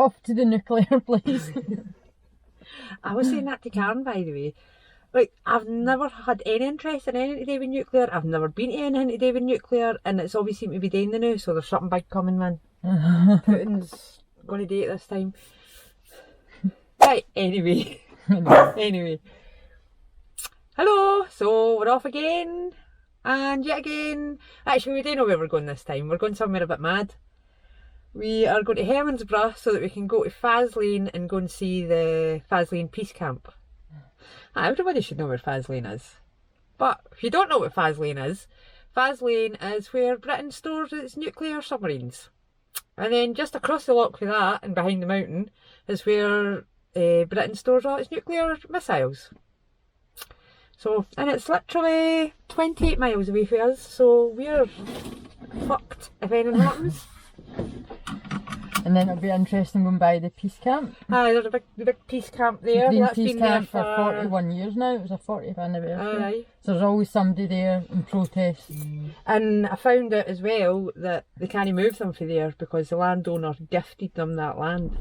off to the nuclear place. I was saying that to Karen, by the way. Like, I've never had any interest in anything to do with nuclear. I've never been to anything to do with nuclear, and it's always seemed to be doing the now, so there's something big coming, man. Putin's going to do it this time. Right, anyway. Anyway. Hello, so we're off again. And yet again. Actually, we don't know where we're going this time. We're going somewhere a bit mad. We are going to Hermansborough so that we can go to Faslane and go and see the Faslane Peace Camp. Everybody should know where Faslane is. But if you don't know what Faslane is where Britain stores its nuclear submarines. And then just across the loch from that and behind the mountain is where Britain stores all its nuclear missiles. So, and it's literally 28 miles away from us, so we're fucked if anything happens. And then it'll be interesting going by the peace camp. Aye, there's a big peace camp there. It's been That's peace been camp there for 41 years now. It was a 40th anniversary. Aye. So there's always somebody there in protest. And I found out as well that they can't move them from there because the landowner gifted them that land.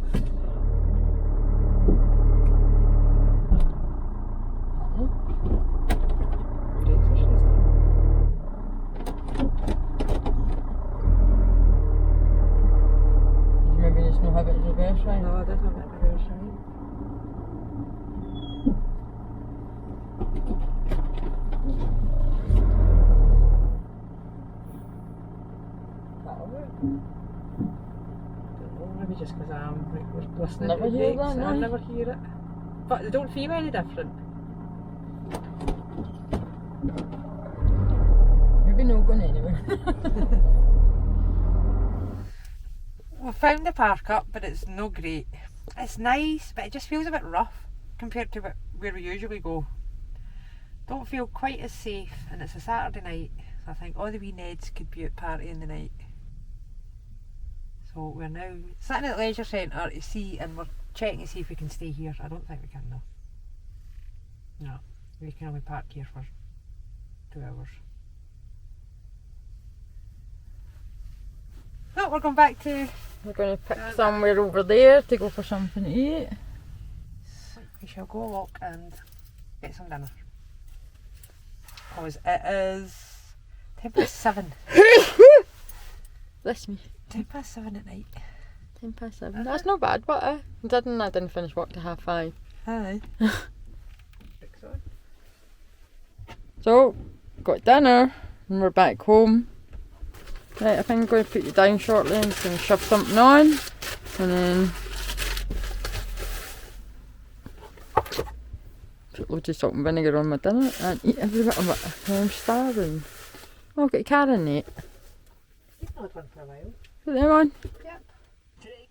Maybe just not have it in reverse, right? No, I did have it in reverse, right? That'll work. Don't know, maybe just because I'm like, listening Never to the hear brakes, that, I no? never hear it. But they don't feel any different. Maybe not going anywhere. We found the park up, but it's no great. It's nice, but it just feels a bit rough compared to where we usually go. Don't feel quite as safe, and it's a Saturday night, so I think all the wee Neds could be out partying the night. So we're now sitting at the leisure centre to see, and we're checking to see if we can stay here. I don't think we can though. No, we can only park here for 2 hours. No, we're going back to... We're going to pick somewhere over there to go for something to eat. We shall go walk and get some dinner. Because it is 7:10. Bless me. 7:10 at night. 7:10. That's not bad, but I didn't finish work till 5:30. Aye. So, got dinner and we're back home. Right, I think I'm going to put you down shortly and just going to shove something on. And then put loads of salt and vinegar on my dinner and eat every bit of it. I'm starving. Oh, I've got Karen in it. You've not had one for a while. Put them on. Yep. Today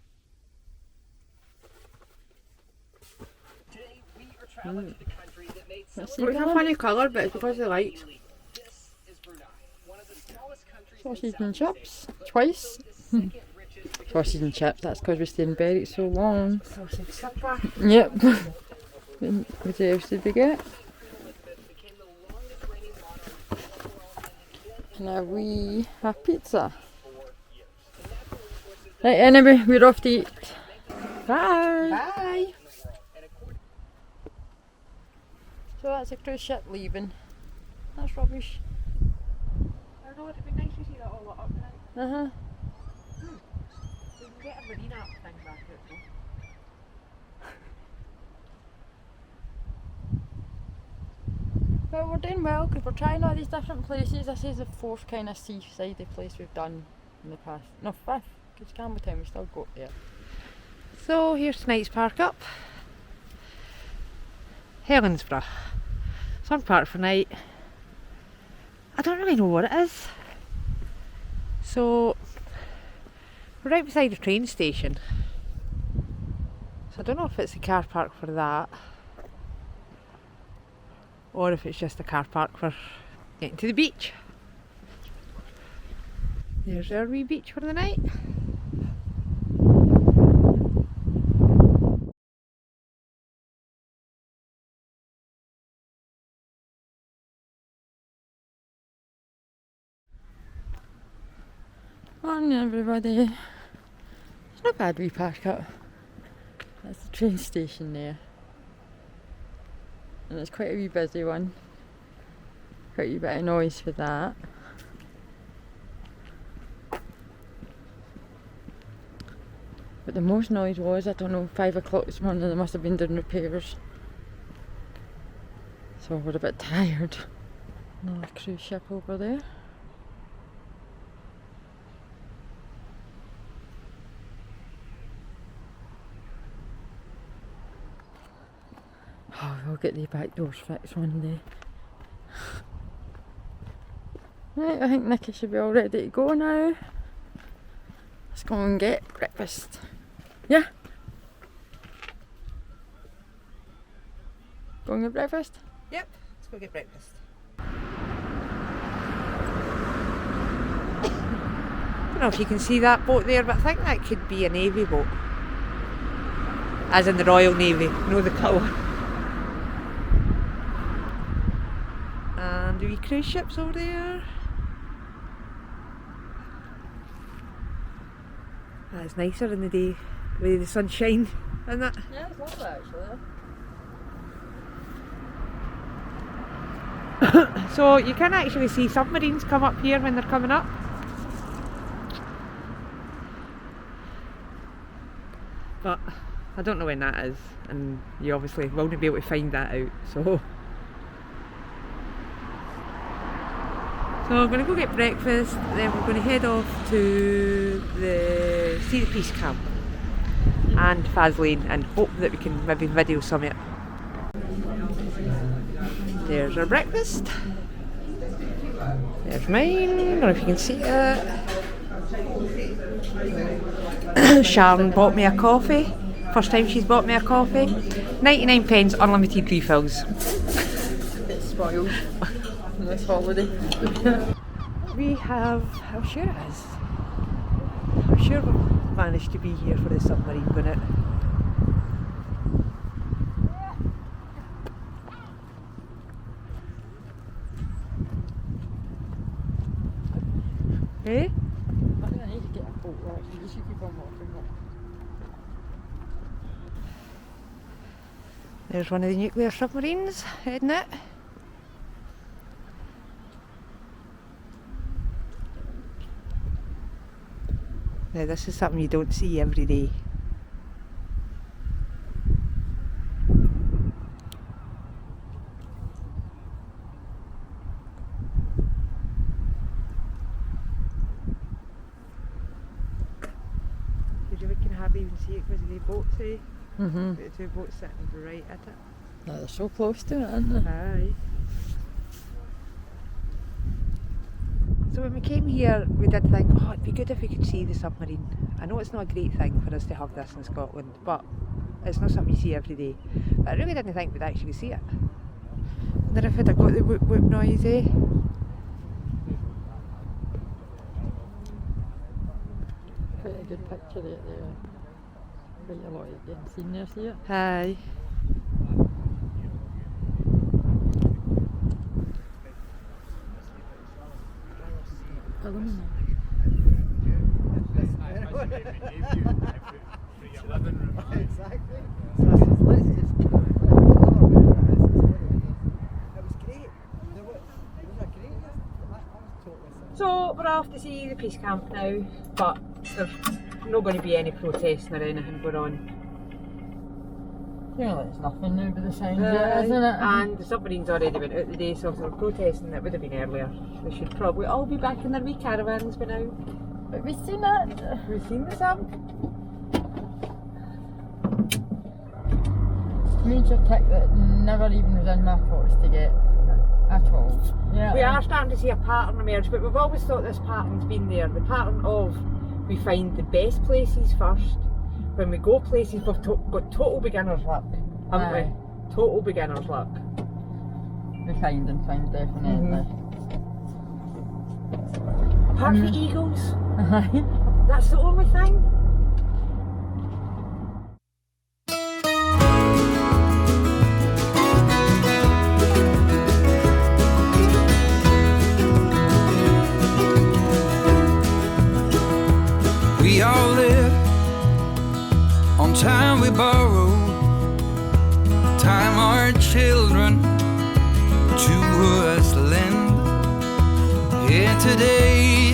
we are traveling to the country that made Let's It's a funny colour, but it's because of the lights. This is Brunei, one of the smallest countries Sausage and chips. Twice. Sausage and chips, that's because we stayed in bed so long. Sausage supper. Yep. What else did we get? And a wee pizza. Right, anyway, we're off to eat. Bye. Bye. So that's a cruise ship leaving. That's rubbish. I know, it'd be nice to see that all lit up now. Uh-huh. We can get a marine app thing back out though. Well, we're doing well because we're trying all these different places. This is the 4th kind of seaside place we've done in the past. No, 5th, because Campbelltown we still got there. So here's tonight's park up. Helensburgh. Some park for night. I don't really know what it is. So we're right beside the train station. So I don't know if it's a car park for that, or if it's just a car park for getting to the beach. There's our wee beach for the night. Morning everybody. It's not bad wee park up. That's the train station there. And it's quite a wee busy one. Quite a wee bit of noise for that. But the most noise was, I don't know, 5 o'clock this morning, they must have been doing repairs. So we're a bit tired. Another cruise ship over there. Oh, we'll get the back doors fixed one day. Right, I think Nikki should be all ready to go now. Let's go and get breakfast. Yeah? Go and get breakfast? Yep, let's go get breakfast. I don't know if you can see that boat there, but I think that could be a Navy boat. As in the Royal Navy, no the colour. And the wee cruise ships over there. That's nicer in the day, with the sunshine, isn't it? Yeah, it's lovely actually. So you can actually see submarines come up here when they're coming up. But I don't know when that is, and you obviously won't be able to find that out, so I'm going to go get breakfast, then we're going to head off to the See the Peace Camp and Faslane and hope that we can maybe video some of it. There's our breakfast. There's mine, I don't know if you can see it. Sharon bought me a coffee. First time she's bought me a coffee. 99 pence, unlimited refills. It's spoiled on this holiday. We have, I'm sure it is. I'm sure we've managed to be here for the submarine, wouldn't it? Eh? I think I need to get a boat right. You should keep on walking. There's one of the nuclear submarines, isn't it? Now this is something you don't see every day. You can hardly even see it because of the boats, eh? Mm-hmm. The two boats sitting right at it. No, they're so close to it, aren't they? Aye. So when we came here, we did think, oh, it'd be good if we could see the submarine. I know it's not a great thing for us to have this in Scotland, but it's not something you see every day. But I really didn't think we'd actually see it. And then if I'd have got the whoop whoop noise, eh? Quite a good picture there. Quite a lot of getting seen there, see it? Aye. Aluminum. So we're off to see the peace camp now, but there's not going to be any protesting or anything going on. Yeah, there's nothing new but the signs there, isn't it? And the submarine's already went out today, so if they're protesting, it would have been earlier. They should probably all be back in their wee caravans by now. But we've seen it. We've seen the sub. Major tick that never even was in my thoughts to get at all. Yeah. We are starting to see a pattern emerge, but we've always thought this pattern's been there. The pattern of we find the best places first. When we go places, we've got total beginner's luck, haven't we? Total beginner's luck. We find definitely. Apart from the eagles, that's the only thing. We all live on On time we borrow, time our children to us lend. Here today,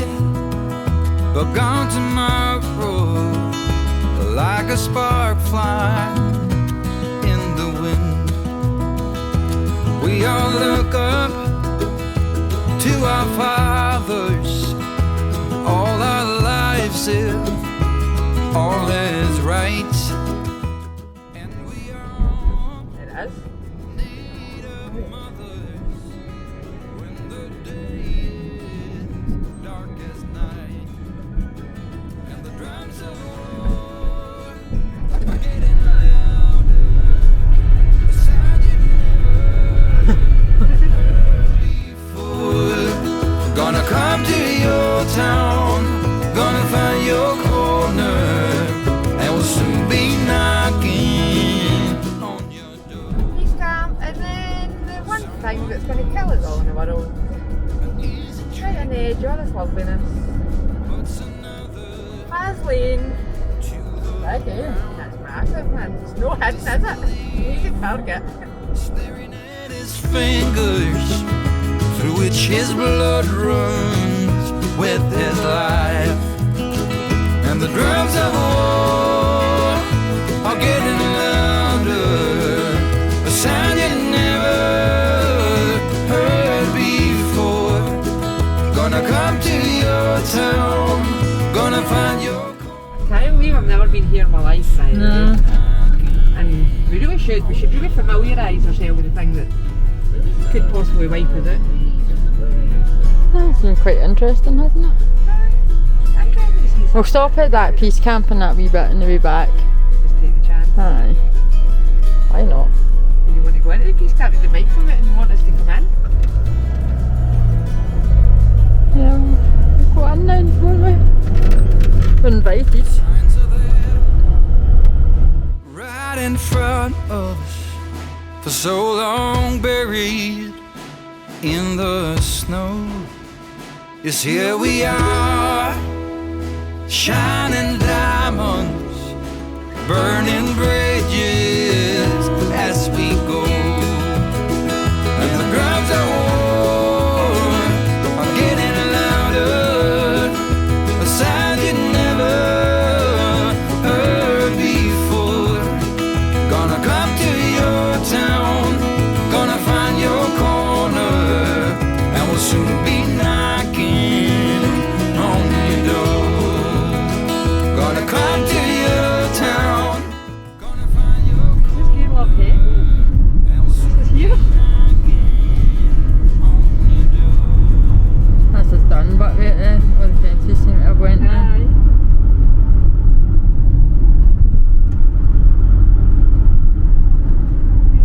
but gone tomorrow, like a spark flying in the wind. We all look up to our fathers, all our lives if all is right. And we all It is. need of mothers when the day is dark as night, and the drums of war are getting louder, a sound you never heard before. Gonna come to your town, gonna find your corner, and we'll soon be knocking on your door. Please come, and then the one thing that's going to kill us all in the world. Right on the edge of this loveliness. Faslane. Right here. That's massive, man. It's no hidden, is it? Easy target. Staring at his fingers, through which his blood runs with his life. And the drums of war are getting louder, a sound you never heard before. Gonna come to your town, gonna find your Can't believe I've never been here in my life, right? No. And we should really familiarise ourselves with the thing that could possibly wipe us out. That's been quite interesting, hasn't it? I'm trying to see We'll something. stop at that peace camp and that wee bit on the way back. Just take the chance. Aye. Why not? And you want to go into the peace camp with the mic from it and want us to come in? Yeah, we'll go in then, won't we? We're invited. signs are there, right in front of us, for so long buried in the snow. Yes, here we are, shining diamonds, burning bridges as we go. And the drums of war are getting louder, a sound you never heard before. Gonna come to your town, gonna find your corner, and we'll soon be knocking on your door. Gonna come to your town, gonna find your corner, Just game up here. and we'll soon This is here. on your door. That's us done, but wait there. All the fences seem to have went now. Aye.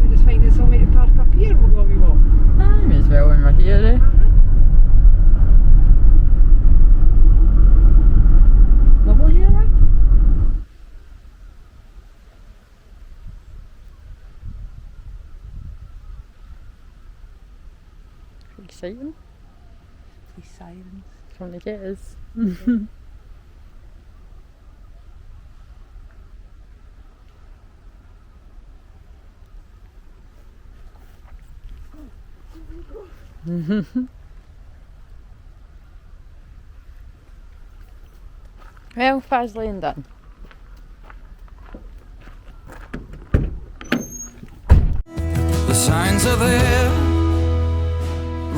We're just finding somewhere to park up here. We'll go we walk. Aye, may as well when we're here, eh? Lovely here, eh? Exciting. These sirens. Trying to get us. Well, Faslane done. The signs are there,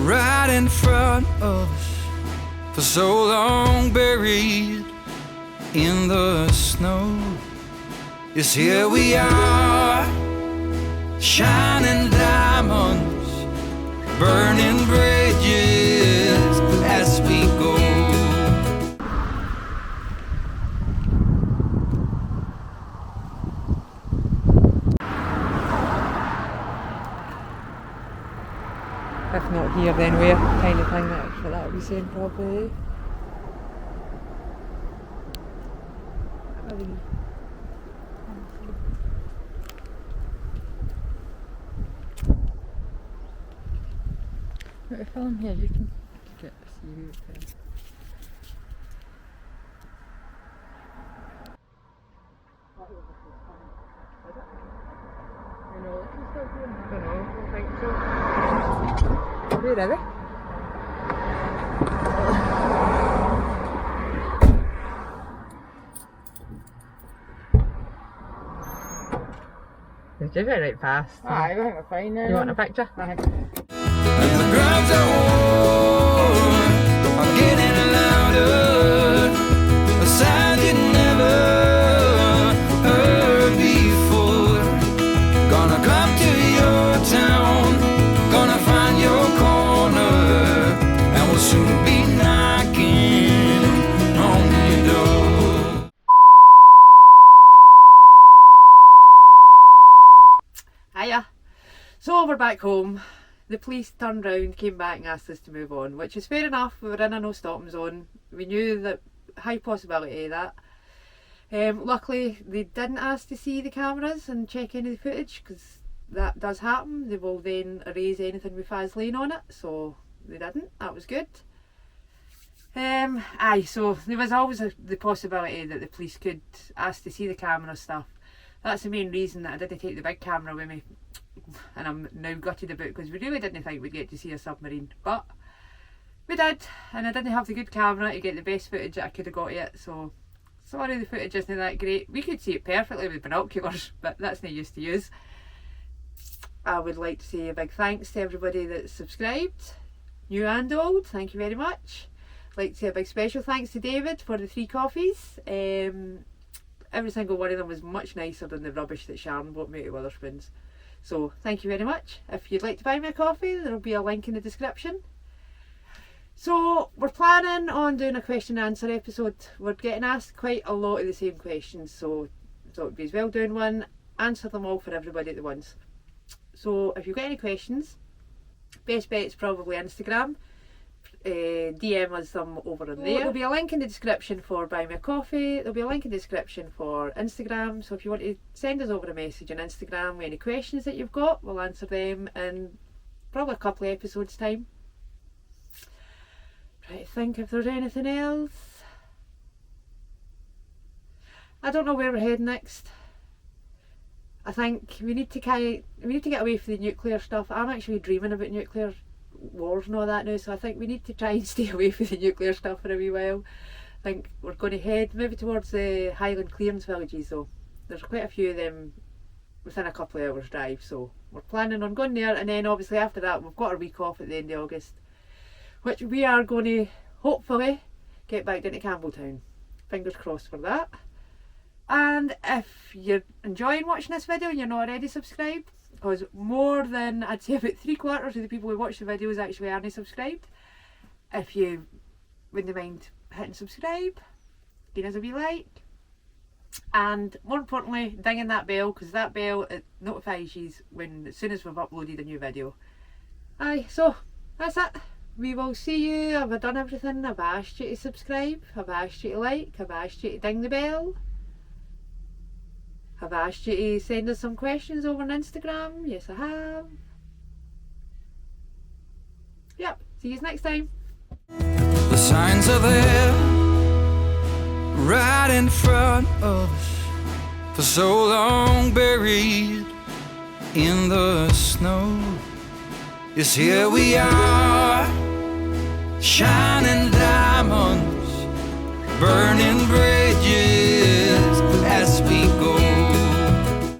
right in front of us, for so long buried in the snow. Yes, here we are, shining diamonds, burning bridges as we go. If not here, then where? Kind of thing. That's what that would be saying probably. Right, if I'm here, you can get to see who it is. don't know, I think so. Are you ready? You did it right fast. Aye, I think we're fine now. You want a picture? Aye. And the drums of war are getting louder, a sound you never heard before. Gonna come to your town, gonna find your corner, and we'll soon be knocking on your door. Hiya. So we're back home. The police turned round, came back and asked us to move on, which is fair enough. We were in a no stopping zone. We knew that high possibility of that. Luckily they didn't ask to see the cameras and check any of the footage, because that does happen. They will then erase anything with Faslane on it, so they didn't. That was good. Aye, so there was always the possibility that the police could ask to see the camera stuff. That's the main reason that I didn't take the big camera with me, and I'm now gutted about it, because we really didn't think we'd get to see a submarine, but we did, and I didn't have the good camera to get the best footage that I could have got yet, so sorry the footage isn't that great. We could see it perfectly with binoculars, but that's no use to use. I would like to say a big thanks to everybody that subscribed, new and old. Thank you very much. I'd like to say a big special thanks to David for the 3 coffees. Every single one of them was much nicer than the rubbish that Sharon bought me to Witherspoons. So thank you very much. If you'd like to buy me a coffee, there will be a link in the description. So we're planning on doing a question and answer episode. We're getting asked quite a lot of the same questions, so it would be as well doing one, answer them all for everybody at once. So if you've got any questions, best bet's probably Instagram. DM us them over in there. There'll be a link in the description for buy me a coffee. There'll be a link in the description for Instagram, so if you want to send us over a message on Instagram with any questions that you've got, we'll answer them in probably a couple of episodes time. Try to think if there's anything else. I don't know where we're heading next. I think we need to get away from the nuclear stuff. I'm actually dreaming about nuclear wars and all that now, so I think we need to try and stay away from the nuclear stuff for a wee while. I think we're going to head maybe towards the Highland clearance villages, though. There's quite a few of them within a couple of hours drive, so we're planning on going there, and then obviously after that we've got a week off at the end of August, which we are going to hopefully get back down to Campbelltown. Fingers crossed for that. And if you're enjoying watching this video and you're not already subscribed, because more than, I'd say about 3/4 of the people who watch the videos actually aren't subscribed, if you wouldn't mind hitting subscribe, giving us a wee like, and more importantly dinging that bell, because that bell, it notifies you when, as soon as we've uploaded a new video. Aye, so that's it. We will see you. Have I done everything? Have I asked you to subscribe? Have I asked you to like? Have I asked you to ding the bell? Have I asked you to send us some questions over on Instagram? Yes, I have. Yep, see you next time. The signs are there, right in front of us, for so long buried in the snow. Yes, here we are, shining diamonds, burning bright.